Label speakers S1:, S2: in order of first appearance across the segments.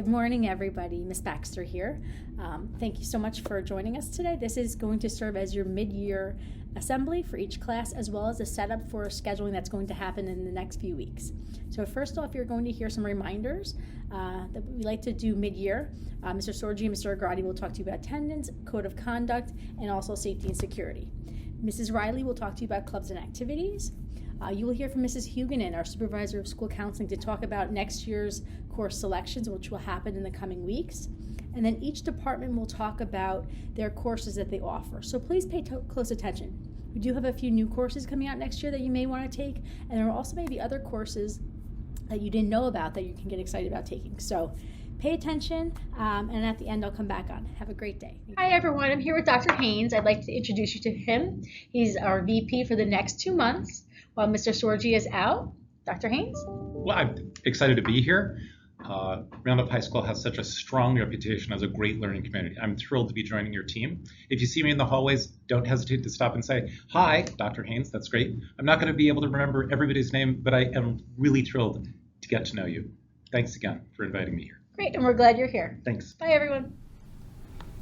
S1: Good morning, everybody. Miss Baxter here. Thank you so much for joining us today. This is going to serve as your mid-year assembly for each class, as well as a setup for scheduling that's going to happen in the next few weeks. So first off, you're going to hear some reminders that we like to do mid-year. Mr. Sorgi and Mr. Agrati will talk to you about attendance, code of conduct, and also safety and security. Mrs. Riley will talk to you about clubs and activities. You will hear from Mrs. Huguenin, our supervisor of school counseling, to talk about next year's course selections, which will happen in the coming weeks. And then each department will talk about their courses that they offer. So please pay close attention. We do have a few new courses coming out next year that you may want to take, and there are also maybe other courses that you didn't know about that you can get excited about taking. So pay attention, and at the end I'll come back on. Have a great day.
S2: Hi everyone, I'm here with Dr. Haynes. I'd like to introduce you to him. He's our VP for the next 2 months while Mr. Sorgi is out. Dr. Haynes?
S3: Well, I'm excited to be here. Randolph High School has such a strong reputation as a great learning community. I'm thrilled to be joining your team. If you see me in the hallways, don't hesitate to stop and say, "Hi, Dr. Haynes," that's great. I'm not going to be able to remember everybody's name, but I am really thrilled to get to know you. Thanks again for inviting me here.
S2: Great, and we're glad you're here.
S3: Thanks.
S2: Bye everyone.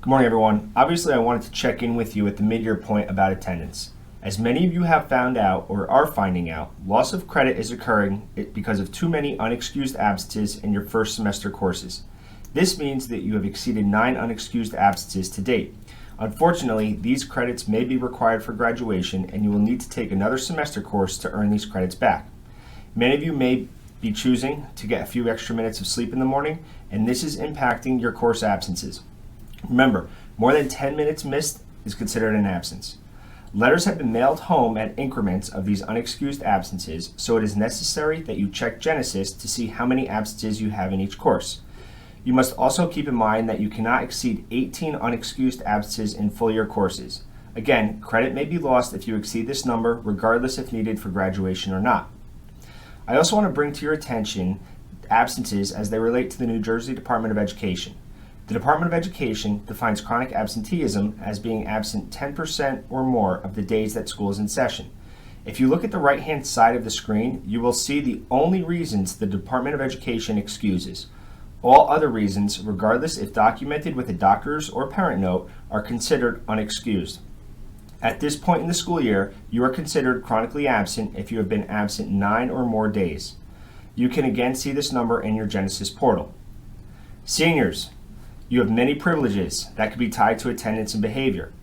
S4: Good morning, everyone. Obviously, I wanted to check in with you at the mid-year point about attendance. As many of you have found out or are finding out, loss of credit is occurring because of too many unexcused absences in your first semester courses. This means that you have exceeded 9 unexcused absences to date. Unfortunately, these credits may be required for graduation, and you will need to take another semester course to earn these credits back. Many of you may be choosing to get a few extra minutes of sleep in the morning, and this is impacting your course absences. Remember, more than 10 minutes missed is considered an absence. Letters have been mailed home at increments of these unexcused absences, so it is necessary that you check Genesis to see how many absences you have in each course. You must also keep in mind that you cannot exceed 18 unexcused absences in full year courses. Again, credit may be lost if you exceed this number, regardless if needed for graduation or not. I also want to bring to your attention absences as they relate to the New Jersey Department of Education. The Department of Education defines chronic absenteeism as being absent 10% or more of the days that school is in session. If you look at the right-hand side of the screen, you will see the only reasons the Department of Education excuses. All other reasons, regardless if documented with a doctor's or parent note, are considered unexcused. At this point in the school year, you are considered chronically absent if you have been absent 9 or more days. You can again see this number in your Genesis portal. Seniors, you have many privileges that could be tied to attendance and behavior.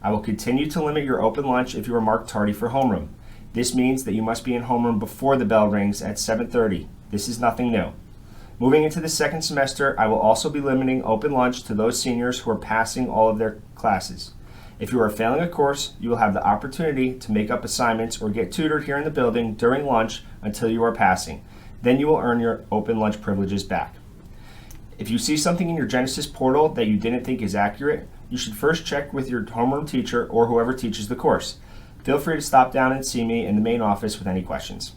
S4: I will continue to limit your open lunch if you are marked tardy for homeroom. This means that you must be in homeroom before the bell rings at 7:30. This is nothing new. Moving into the second semester, I will also be limiting open lunch to those seniors who are passing all of their classes. If you are failing a course, you will have the opportunity to make up assignments or get tutored here in the building during lunch until you are passing. Then you will earn your open lunch privileges back. If you see something in your Genesis portal that you didn't think is accurate, you should first check with your homeroom teacher or whoever teaches the course. Feel free to stop down and see me in the main office with any questions.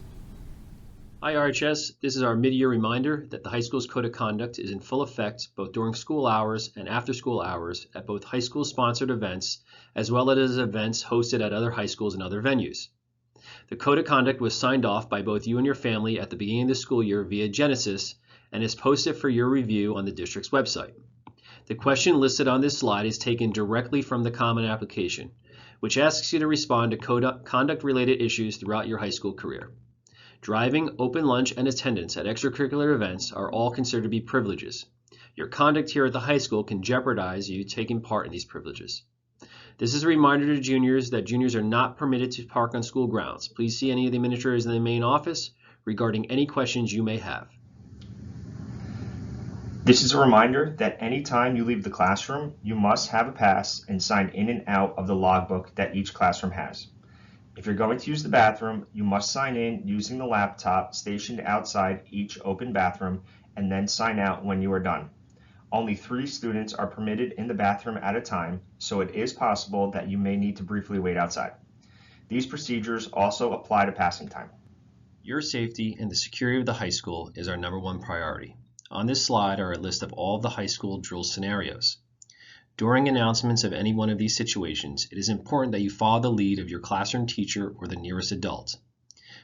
S5: Hi RHS, this is our mid-year reminder that the high school's code of conduct is in full effect both during school hours and after school hours at both high school sponsored events as well as events hosted at other high schools and other venues. The code of conduct was signed off by both you and your family at the beginning of the school year via Genesis and is posted for your review on the district's website. The question listed on this slide is taken directly from the Common Application, which asks you to respond to conduct-related issues throughout your high school career. Driving, open lunch, and attendance at extracurricular events are all considered to be privileges. Your conduct here at the high school can jeopardize you taking part in these privileges. This is a reminder to juniors that juniors are not permitted to park on school grounds. Please see any of the administrators in the main office regarding any questions you may have.
S4: This is a reminder that anytime you leave the classroom, you must have a pass and sign in and out of the logbook that each classroom has. If you're going to use the bathroom, you must sign in using the laptop stationed outside each open bathroom and then sign out when you are done. Only 3 students are permitted in the bathroom at a time, so it is possible that you may need to briefly wait outside. These procedures also apply to passing time.
S5: Your safety and the security of the high school is our #1 priority. On this slide are a list of all of the high school drill scenarios. During announcements of any one of these situations, it is important that you follow the lead of your classroom teacher or the nearest adult.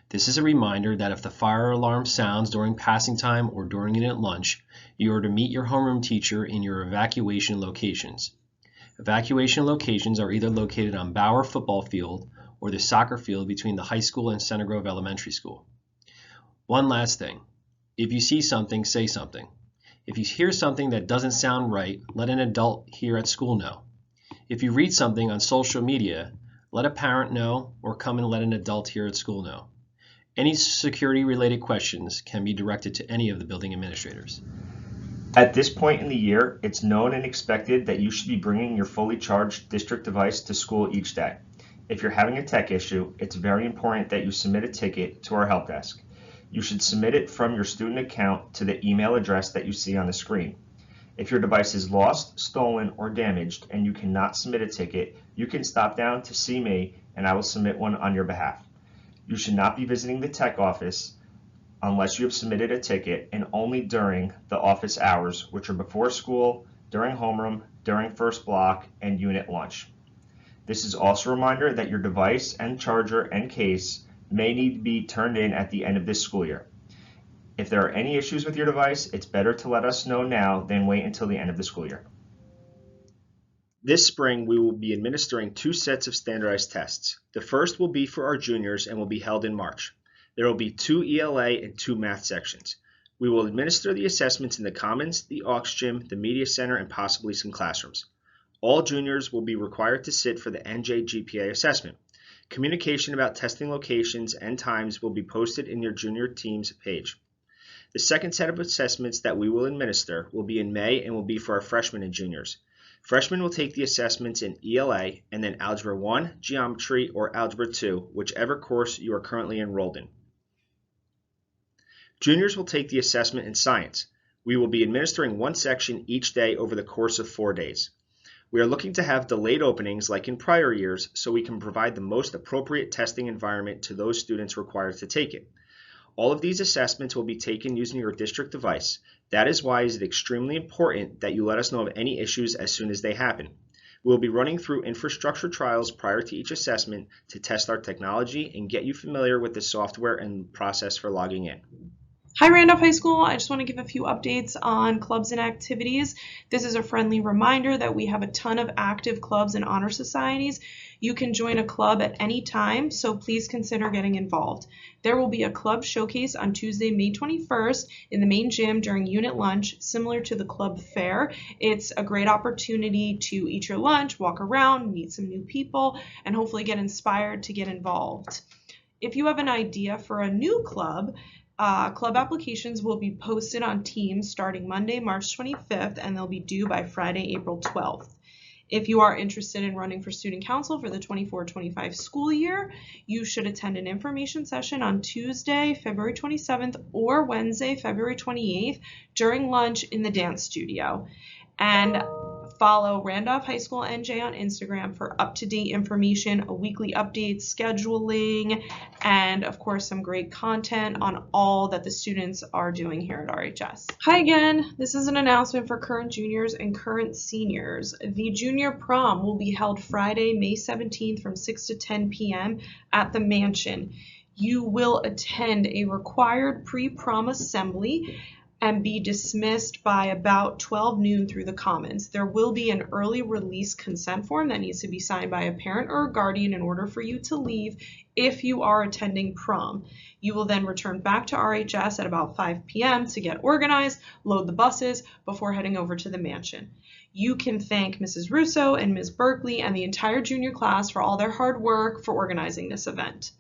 S5: This is a reminder that if the fire alarm sounds during passing time or during unit lunch, you are to meet your homeroom teacher in your evacuation locations. Evacuation locations are either located on Bauer Football Field or the soccer field between the high school and Center Grove Elementary School. One last thing. If you see something, say something. If you hear something that doesn't sound right, let an adult here at school know. If you read something on social media, let a parent know or come and let an adult here at school know. Any security-related questions can be directed to any of the building administrators.
S4: At this point in the year, it's known and expected that you should be bringing your fully charged district device to school each day. If you're having a tech issue, it's very important that you submit a ticket to our help desk. You should submit it from your student account to the email address that you see on the screen. If your device is lost, stolen, or damaged and you cannot submit a ticket, you can stop down to see me and I will submit one on your behalf. You should not be visiting the tech office unless you have submitted a ticket, and only during the office hours, which are before school, during homeroom, during first block, and unit lunch. This is also a reminder that your device and charger and case may need to be turned in at the end of this school year. If there are any issues with your device, it's better to let us know now than wait until the end of the school year. This spring, we will be administering 2 sets of standardized tests. The first will be for our juniors and will be held in March. There will be 2 ELA and 2 math sections. We will administer the assessments in the Commons, the Aux Gym, the Media Center, and possibly some classrooms. All juniors will be required to sit for the NJ GPA assessment. Communication about testing locations and times will be posted in your junior team's page. The second set of assessments that we will administer will be in May and will be for our freshmen and juniors. Freshmen will take the assessments in ELA and then Algebra 1, Geometry, or Algebra 2, whichever course you are currently enrolled in. Juniors will take the assessment in Science. We will be administering 1 section each day over the course of 4 days. We are looking to have delayed openings like in prior years so we can provide the most appropriate testing environment to those students required to take it. All of these assessments will be taken using your district device. That is why it is extremely important that you let us know of any issues as soon as they happen. We will be running through infrastructure trials prior to each assessment to test our technology and get you familiar with the software and process for logging in.
S6: Hi Randolph High School, I just want to give a few updates on clubs and activities. This is a friendly reminder that we have a ton of active clubs and honor societies. You can join a club at any time, so please consider getting involved. There will be a club showcase on Tuesday, May 21st in the main gym during unit lunch, similar to the club fair. It's a great opportunity to eat your lunch, walk around, meet some new people, and hopefully get inspired to get involved. If you have an idea for a new club, club applications will be posted on Teams starting Monday, March 25th, and they'll be due by Friday, April 12th. If you are interested in running for student council for the 24-25 school year, you should attend an information session on Tuesday, February 27th or Wednesday, February 28th during lunch in the dance studio. And follow Randolph High School NJ on Instagram for up-to-date information, a weekly update, scheduling, and of course some great content on all that the students are doing here at RHS. Hi again, this is an announcement for current juniors and current seniors. The junior prom will be held Friday, May 17th from 6 to 10 p.m. at the Mansion. You will attend a required pre-prom assembly and be dismissed by about 12 noon through the Commons. There will be an early release consent form that needs to be signed by a parent or a guardian in order for you to leave if you are attending prom. You will then return back to RHS at about 5 p.m. to get organized, load the buses before heading over to the Mansion. You can thank Mrs. Russo and Ms. Berkeley and the entire junior class for all their hard work for organizing this event.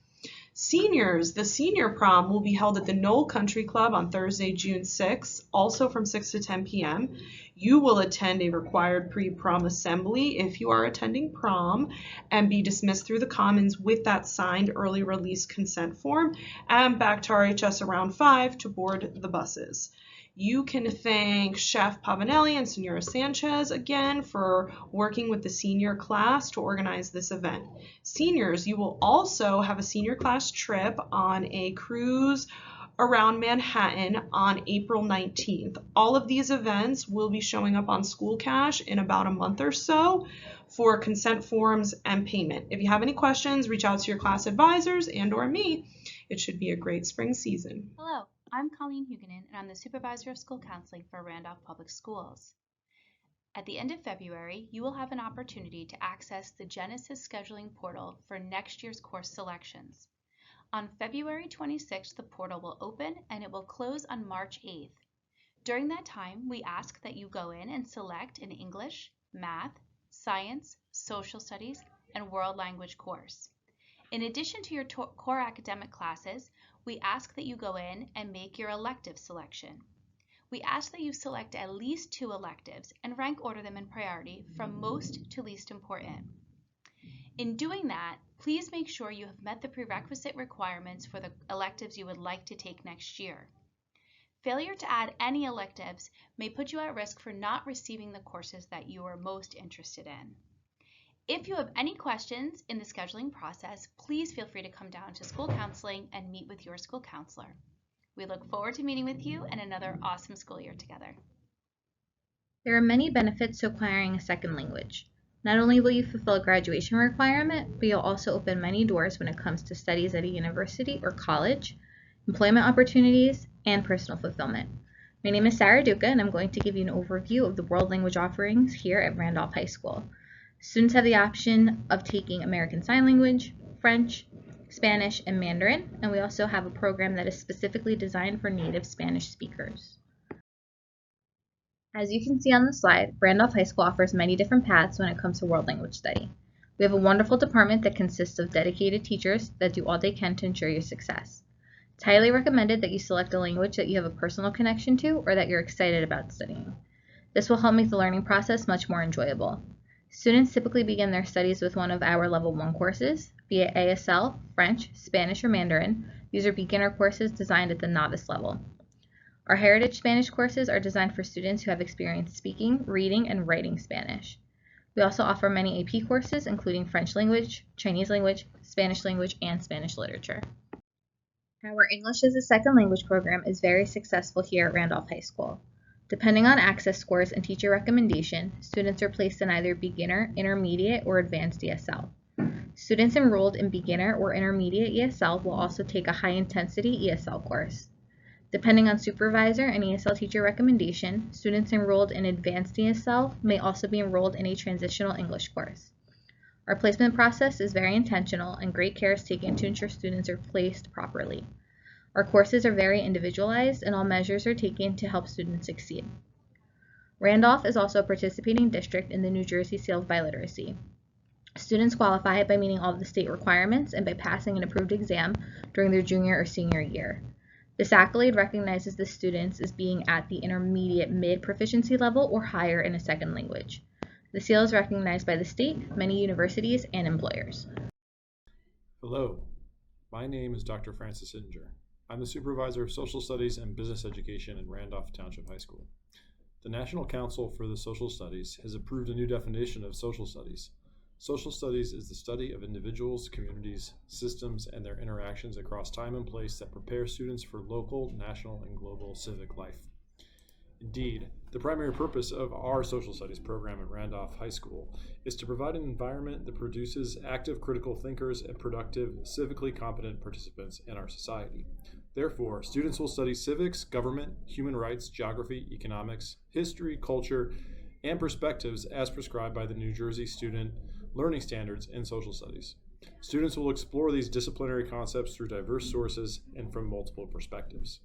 S6: Seniors, the senior prom will be held at the Knoll Country Club on Thursday, June 6th, also from 6 to 10 p.m. You will attend a required pre-prom assembly if you are attending prom and be dismissed through the Commons with that signed early release consent form and back to RHS around 5 to board the buses. You can thank Chef Pavanelli and Senora Sanchez again for working with the senior class to organize this event. Seniors, you will also have a senior class trip on a cruise around Manhattan on April 19th. All of these events will be showing up on School Cash in about a month or so for consent forms and payment. If you have any questions, reach out to your class advisors and or me. It should be a great spring season.
S7: Hello, I'm Colleen Huguenin, and I'm the Supervisor of School Counseling for Randolph Public Schools. At the end of February, you will have an opportunity to access the Genesis scheduling portal for next year's course selections. On February 26th, the portal will open and it will close on March 8th. During that time, we ask that you go in and select an English, math, science, social studies, and world language course. In addition to your core academic classes, we ask that you go in and make your elective selection. We ask that you select at least 2 electives and rank order them in priority from most to least important. In doing that, please make sure you have met the prerequisite requirements for the electives you would like to take next year. Failure to add any electives may put you at risk for not receiving the courses that you are most interested in. If you have any questions in the scheduling process, please feel free to come down to school counseling and meet with your school counselor. We look forward to meeting with you and another awesome school year together.
S8: There are many benefits to acquiring a second language. Not only will you fulfill a graduation requirement, but you'll also open many doors when it comes to studies at a university or college, employment opportunities, and personal fulfillment. My name is Sarah Duca, and I'm going to give you an overview of the world language offerings here at Randolph High School. Students have the option of taking American Sign Language, French, Spanish, and Mandarin, and we also have a program that is specifically designed for native Spanish speakers. As you can see on the slide, Randolph High School offers many different paths when it comes to world language study. We have a wonderful department that consists of dedicated teachers that do all they can to ensure your success. It's highly recommended that you select a language that you have a personal connection to or that you're excited about studying. This will help make the learning process much more enjoyable. Students typically begin their studies with one of our Level 1 courses, be it ASL, French, Spanish, or Mandarin. These are beginner courses designed at the novice level. Our Heritage Spanish courses are designed for students who have experience speaking, reading, and writing Spanish. We also offer many AP courses, including French language, Chinese language, and Spanish literature. Our English as a Second Language program is very successful here at Randolph High School. Depending on access scores and teacher recommendation, students are placed in either beginner, intermediate, or advanced ESL. Students enrolled in beginner or intermediate ESL will also take a high-intensity ESL course. Depending on supervisor and ESL teacher recommendation, students enrolled in advanced ESL may also be enrolled in a transitional English course. Our placement process is very intentional and great care is taken to ensure students are placed properly. Our courses are very individualized and all measures are taken to help students succeed. Randolph is also a participating district in the New Jersey Seal of Biliteracy. Students qualify by meeting all of the state requirements and by passing an approved exam during their junior or senior year. This accolade recognizes the students as being at the intermediate mid-proficiency level or higher in a second language. The seal is recognized by the state, many universities, and employers.
S9: Hello, my name is Dr. Francis Ittinger. I'm the Supervisor of Social Studies and Business Education in Randolph Township High School. The National Council for the Social Studies has approved a new definition of social studies. Social studies is the study of individuals, communities, systems, and their interactions across time and place that prepare students for local, national, and global civic life. Indeed, the primary purpose of our social studies program at Randolph High School is to provide an environment that produces active critical thinkers and productive, civically competent participants in our society. Therefore, students will study civics, government, human rights, geography, economics, history, culture, and perspectives as prescribed by the New Jersey Student Learning Standards in Social Studies. Students will explore these disciplinary concepts through diverse sources and from multiple perspectives.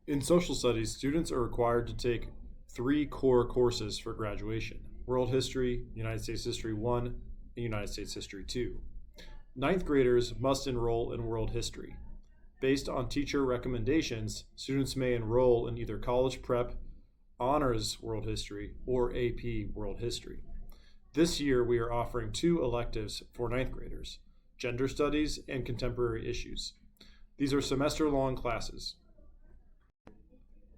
S9: In social studies, students are required to take 3 core courses for graduation: World History, United States History 1, and United States History 2. 9th graders must enroll in World History. Based on teacher recommendations, students may enroll in either College Prep, Honors World History, or AP World History. This year, we are offering 2 electives for 9th graders: Gender Studies and Contemporary Issues. These are semester-long classes.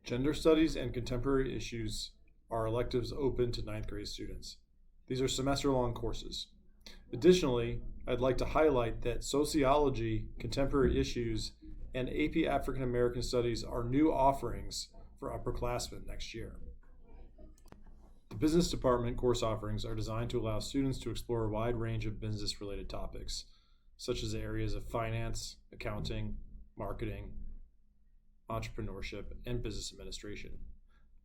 S9: Gender Studies and Contemporary Issues are electives open to 9th grade students. These are semester-long courses. Additionally, I'd like to highlight that Sociology, Contemporary Issues, and AP African American Studies are new offerings for upperclassmen next year. The Business Department course offerings are designed to allow students to explore a wide range of business-related topics. such as the areas of finance, accounting, marketing, entrepreneurship, and business administration.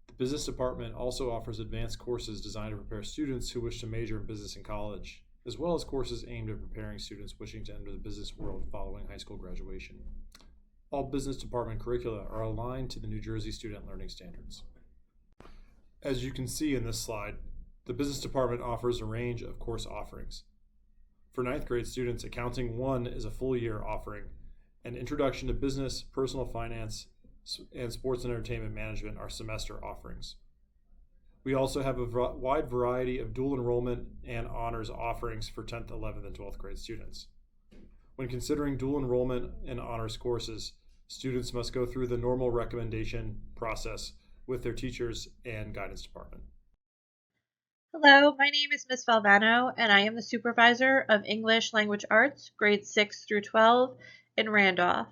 S9: The business department also offers advanced courses designed to prepare students who wish to major in business in college, as well as courses aimed at preparing students wishing to enter the business world following high school graduation. All business department curricula are aligned to the New Jersey Student Learning Standards. As you can see in this slide, the business department offers a range of course offerings. For 9th grade students, Accounting 1 is a full year offering, and Introduction to Business, Personal Finance, and Sports and Entertainment Management are semester offerings. We also have a wide variety of dual enrollment and honors offerings for 10th, 11th, and 12th grade students. When considering dual enrollment and honors courses, students must go through the normal recommendation process with their teachers and guidance department.
S10: Hello, my name is Ms. Valvano, and I am the supervisor of English Language Arts, grades 6 through 12 in Randolph.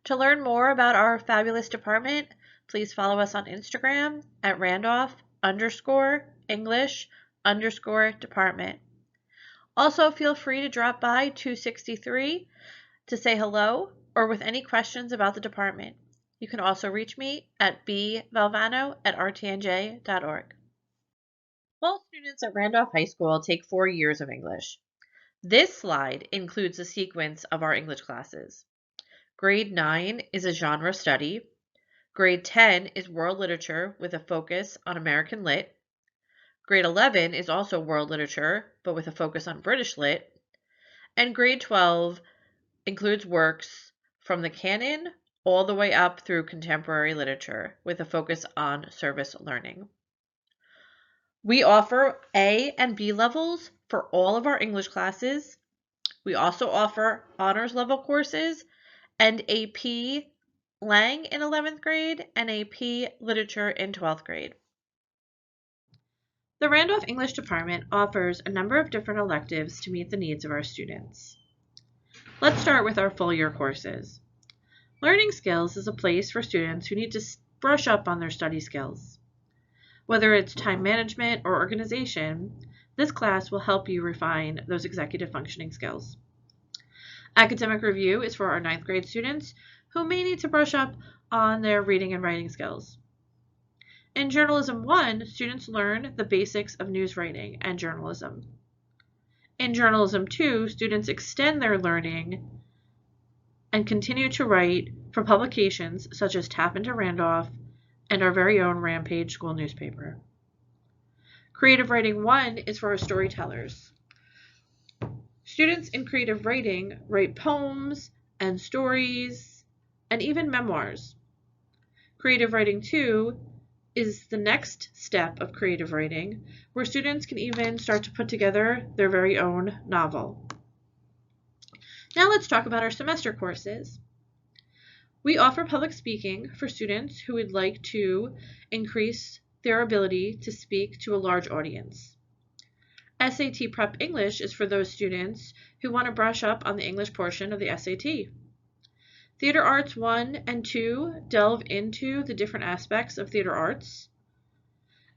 S10: To learn more about our fabulous department, please follow us on Instagram at Randolph_English_department. Also, feel free to drop by 263 to say hello or with any questions about the department. You can also reach me at bvalvano@rtnj.org. All students at Randolph High School take 4 years of English. This slide includes a sequence of our English classes. Grade 9 is a genre study. Grade 10 is world literature with a focus on American Lit. Grade 11 is also world literature, but with a focus on British Lit. And grade 12 includes works from the canon all the way up through contemporary literature with a focus on service learning. We offer A and B levels for all of our English classes. We also offer honors level courses and AP Lang in 11th grade and AP Literature in 12th grade. The Randolph English Department offers a number of different electives to meet the needs of our students. Let's start with our full year courses. Learning Skills is a place for students who need to brush up on their study skills. Whether it's time management or organization, this class will help you refine those executive functioning skills. Academic Review is for our 9th grade students who may need to brush up on their reading and writing skills. In Journalism 1, students learn the basics of news writing and journalism. In Journalism 2, students extend their learning and continue to write for publications such as Tap into Randolph and our very own Rampage school newspaper. Creative Writing 1 is for our storytellers. Students in creative writing write poems and stories and even memoirs. Creative Writing 2 is the next step of creative writing, where students can even start to put together their very own novel. Now let's talk about our semester courses. We offer public speaking for students who would like to increase their ability to speak to a large audience. SAT Prep English is for those students who want to brush up on the English portion of the SAT. Theater Arts 1 and 2 delve into the different aspects of theater arts.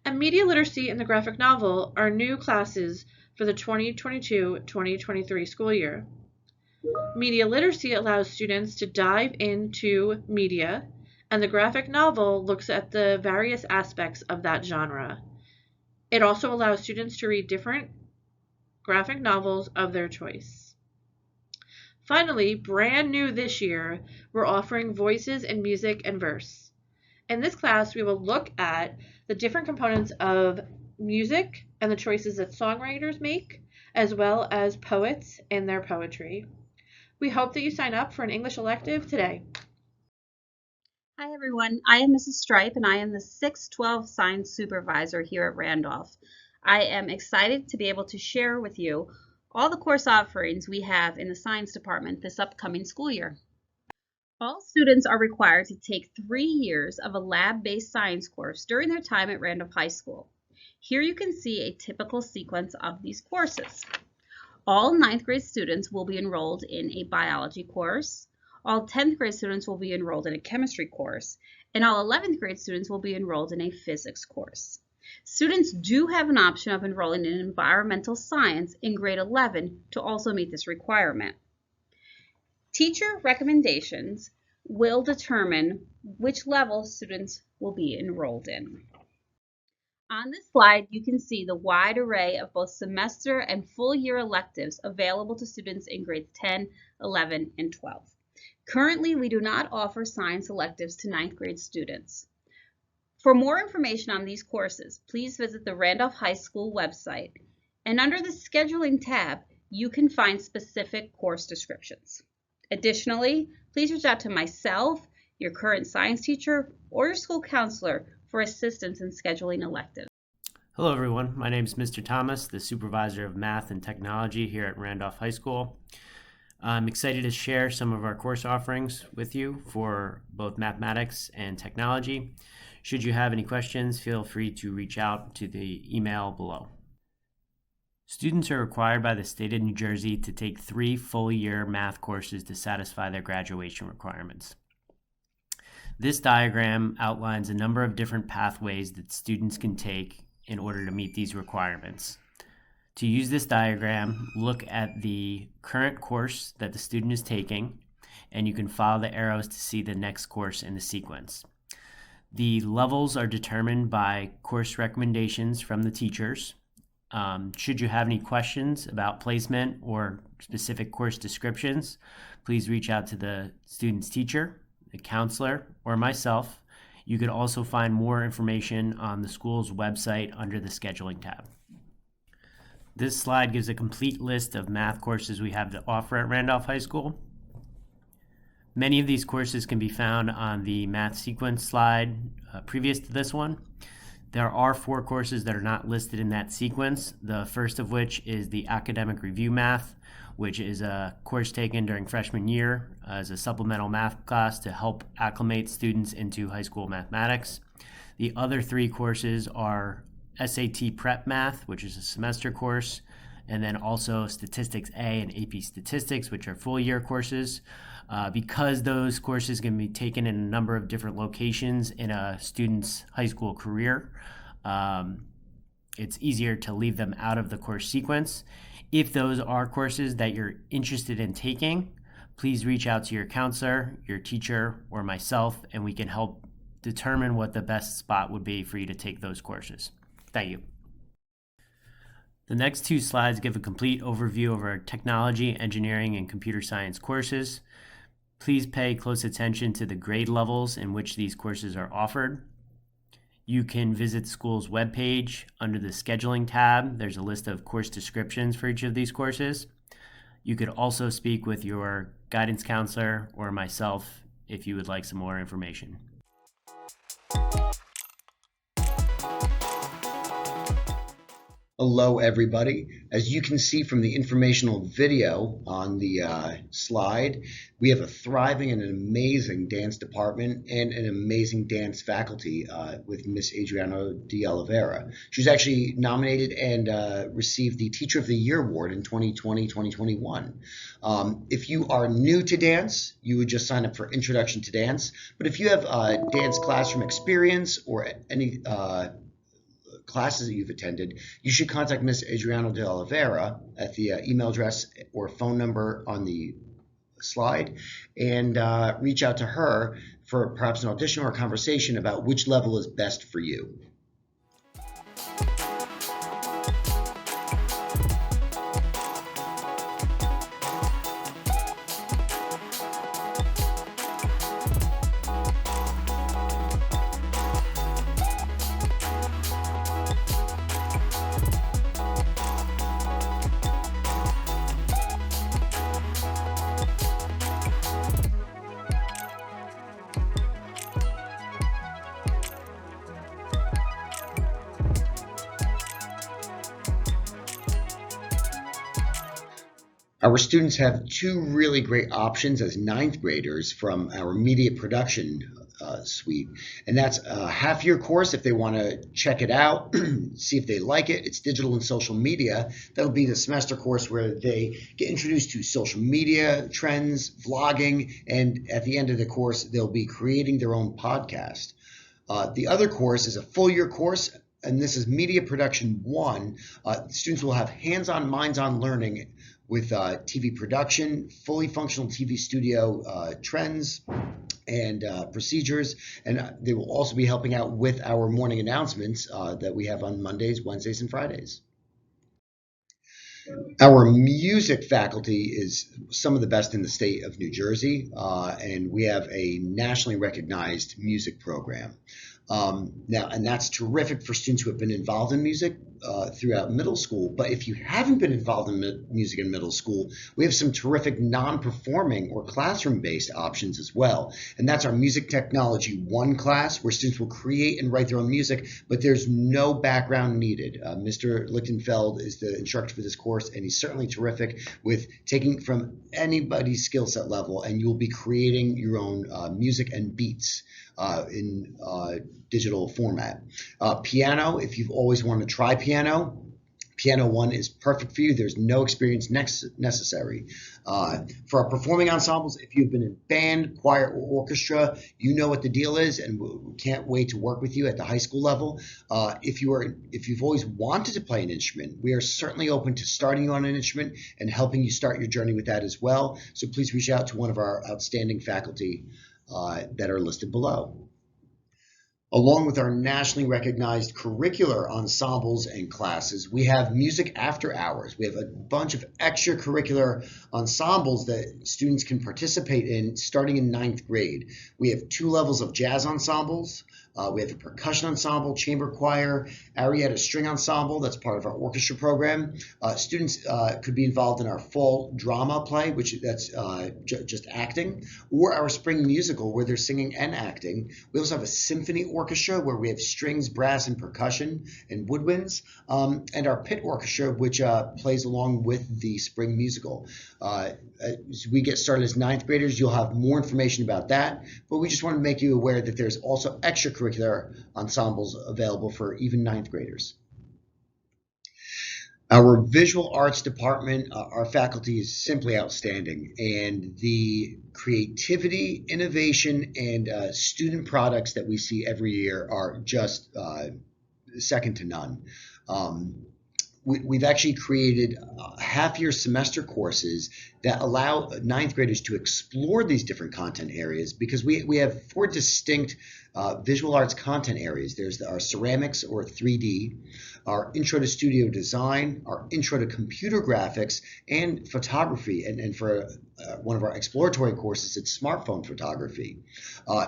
S10: And Media Literacy and the Graphic Novel are new classes for the 2022-2023 school year. Media Literacy allows students to dive into media, and the graphic novel looks at the various aspects of that genre. It also allows students to read different graphic novels of their choice. Finally, brand new this year, we're offering Voices in Music and Verse. In this class, we will look at the different components of music and the choices that songwriters make, as well as poets in their poetry. We hope that you sign up for an English elective today.
S11: Hi everyone, I am Mrs. Stripe and I am the 612 Science Supervisor here at Randolph. I am excited to be able to share with you all the course offerings we have in the Science Department this upcoming school year. All students are required to take 3 years of a lab-based science course during their time at Randolph High School. Here you can see a typical sequence of these courses. All 9th grade students will be enrolled in a biology course. All 10th grade students will be enrolled in a chemistry course, and all 11th grade students will be enrolled in a physics course. Students do have an option of enrolling in environmental science in grade 11 to also meet this requirement. Teacher recommendations will determine which level students will be enrolled in. On this slide, you can see the wide array of both semester and full year electives available to students in grades 10, 11, and 12. Currently, we do not offer science electives to 9th grade students. For more information on these courses, please visit the Randolph High School website, and under the Scheduling tab, you can find specific course descriptions. Additionally, please reach out to myself, your current science teacher, or your school counselor for assistance in scheduling electives.
S12: Hello everyone, my name is Mr. Thomas, the Supervisor of Math and Technology here at Randolph High School. I'm excited to share some of our course offerings with you for both mathematics and technology. Should you have any questions, feel free to reach out to the email below. Students are required by the state of New Jersey to take 3 full-year math courses to satisfy their graduation requirements. This diagram outlines a number of different pathways that students can take in order to meet these requirements. To use this diagram, look at the current course that the student is taking, and you can follow the arrows to see the next course in the sequence. The levels are determined by course recommendations from the teachers. Should you have any questions about placement or specific course descriptions, please reach out to the student's teacher, the counselor, or myself. You could also find more information on the school's website under the Scheduling tab. This slide gives a complete list of math courses we have to offer at Randolph High School. Many of these courses can be found on the math sequence slide previous to this one. There are 4 courses that are not listed in that sequence, the first of which is the Academic Review Math, which is a course taken during freshman year as a supplemental math class to help acclimate students into high school mathematics. The other 3 courses are SAT Prep Math, which is a semester course, and then also Statistics A and AP Statistics, which are full-year courses. Because those courses can be taken in a number of different locations in a student's high school career, it's easier to leave them out of the course sequence. If those are courses that you're interested in taking, please reach out to your counselor, your teacher, or myself, and we can help determine what the best spot would be for you to take those courses. Thank you. The next 2 slides give a complete overview of our technology, engineering, and computer science courses. Please pay close attention to the grade levels in which these courses are offered. You can visit the school's webpage. Under the Scheduling tab, there's a list of course descriptions for each of these courses. You could also speak with your guidance counselor or myself if you would like some more information.
S13: Hello, everybody. As you can see from the informational video on the slide, we have a thriving and an amazing dance department and an amazing dance faculty with Miss Adriana de Oliveira. She was actually nominated and received the Teacher of the Year Award in 2020-2021. If you are new to dance, you would just sign up for Introduction to Dance. But if you have dance classroom experience or any classes that you've attended, you should contact Miss Adriana de Oliveira at the email address or phone number on the slide and reach out to her for perhaps an audition or a conversation about which level is best for you. Our students have 2 really great options as 9th graders from our media production suite, and that's a half-year course if they want to check it out, see if they like it. It's digital and social media. That'll be the semester course where they get introduced to social media trends, vlogging, and at the end of the course, they'll be creating their own podcast. The other course is a full-year course and this is Media Production 1. Students will have hands-on, minds-on learning with TV production, fully functional TV studio trends and procedures, and they will also be helping out with our morning announcements that we have on Mondays, Wednesdays, and Fridays. Our music faculty is some of the best in the state of New Jersey, and we have a nationally recognized music program. And that's terrific for students who have been involved in music throughout middle school. But if you haven't been involved in music in middle school, we have some terrific non-performing or classroom-based options as well. And that's our Music Technology 1 class, where students will create and write their own music, but there's no background needed. Mr. Lichtenfeld is the instructor for this course, and he's certainly terrific with taking from anybody's skill set level, and you'll be creating your own music and beats in digital format. Piano, if you've always wanted to try piano, Piano 1 is perfect for you. There's no experience necessary. For our performing ensembles, if you've been in band, choir, or orchestra, you know what the deal is, and we can't wait to work with you at the high school level. If you've always wanted to play an instrument, we are certainly open to starting you on an instrument and helping you start your journey with that as well. So please reach out to one of our outstanding faculty that are listed below. Along with our nationally recognized curricular ensembles and classes, we have music after hours. We have a bunch of extracurricular ensembles that students can participate in starting in 9th grade. We have 2 levels of jazz ensembles. We have a percussion ensemble, chamber choir, arietta string ensemble. That's part of our orchestra program. Students could be involved in our fall drama play, that's just acting, or our spring musical where they're singing and acting. We also have a symphony orchestra where we have strings, brass, and percussion and woodwinds, and our pit orchestra, which plays along with the spring musical. As we get started as 9th graders, you'll have more information about that, but we just want to make you aware that there's also extracurricular ensembles available for even 9th graders. Our visual arts department, our faculty is simply outstanding, and the creativity, innovation, and student products that we see every year are just second to none. We've actually created half-year semester courses that allow 9th graders to explore these different content areas, because we have 4 distinct visual arts content areas. There's our ceramics or 3D, our intro to studio design, our intro to computer graphics, and photography. And for one of our exploratory courses, it's smartphone photography.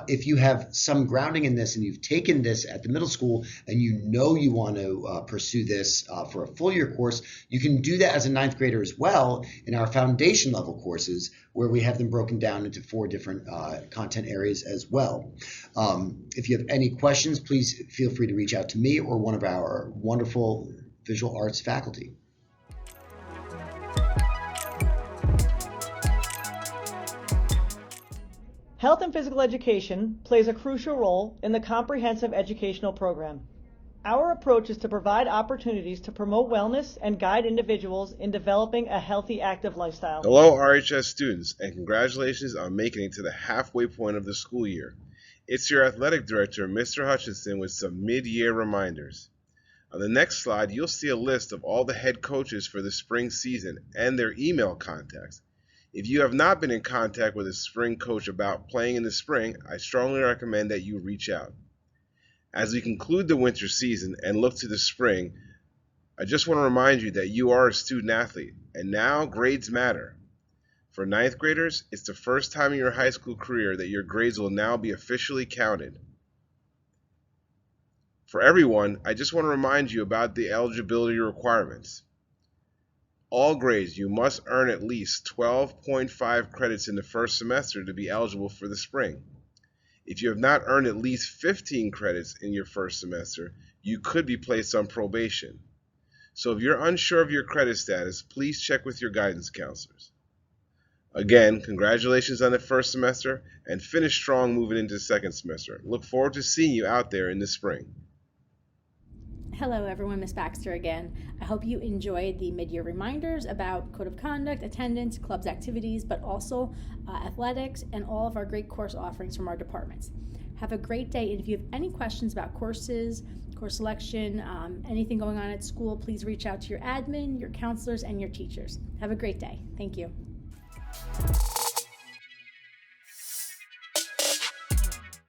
S13: If you have some grounding in this and you've taken this at the middle school and you know you want to pursue this for a full year course, you can do that as a 9th grader as well in our foundation level courses, where we have them broken down into 4 different content areas as well. If you have any questions, please feel free to reach out to me or one of our wonderful visual arts faculty.
S14: Health and physical education plays a crucial role in the comprehensive educational program. Our approach is to provide opportunities to promote wellness and guide individuals in developing a healthy, active lifestyle.
S15: Hello, RHS students, and congratulations on making it to the halfway point of the school year. It's your athletic director, Mr. Hutchinson, with some mid-year reminders. On the next slide, you'll see a list of all the head coaches for the spring season and their email contacts. If you have not been in contact with a spring coach about playing in the spring, I strongly recommend that you reach out. As we conclude the winter season and look to the spring, I just want to remind you that you are a student athlete, and now grades matter. For 9th graders, it's the first time in your high school career that your grades will now be officially counted. For everyone, I just want to remind you about the eligibility requirements. All grades, you must earn at least 12.5 credits in the first semester to be eligible for the spring. If you have not earned at least 15 credits in your first semester, you could be placed on probation. So if you're unsure of your credit status, please check with your guidance counselors. Again, congratulations on the first semester, and finish strong moving into the second semester. Look forward to seeing you out there in the spring.
S1: Hello everyone, Ms. Baxter again. I hope you enjoyed the mid-year reminders about code of conduct, attendance, clubs activities, but also athletics and all of our great course offerings from our departments. Have a great day, and if you have any questions about courses, course selection, anything going on at school, please reach out to your admin, your counselors, and your teachers. Have a great day. Thank you.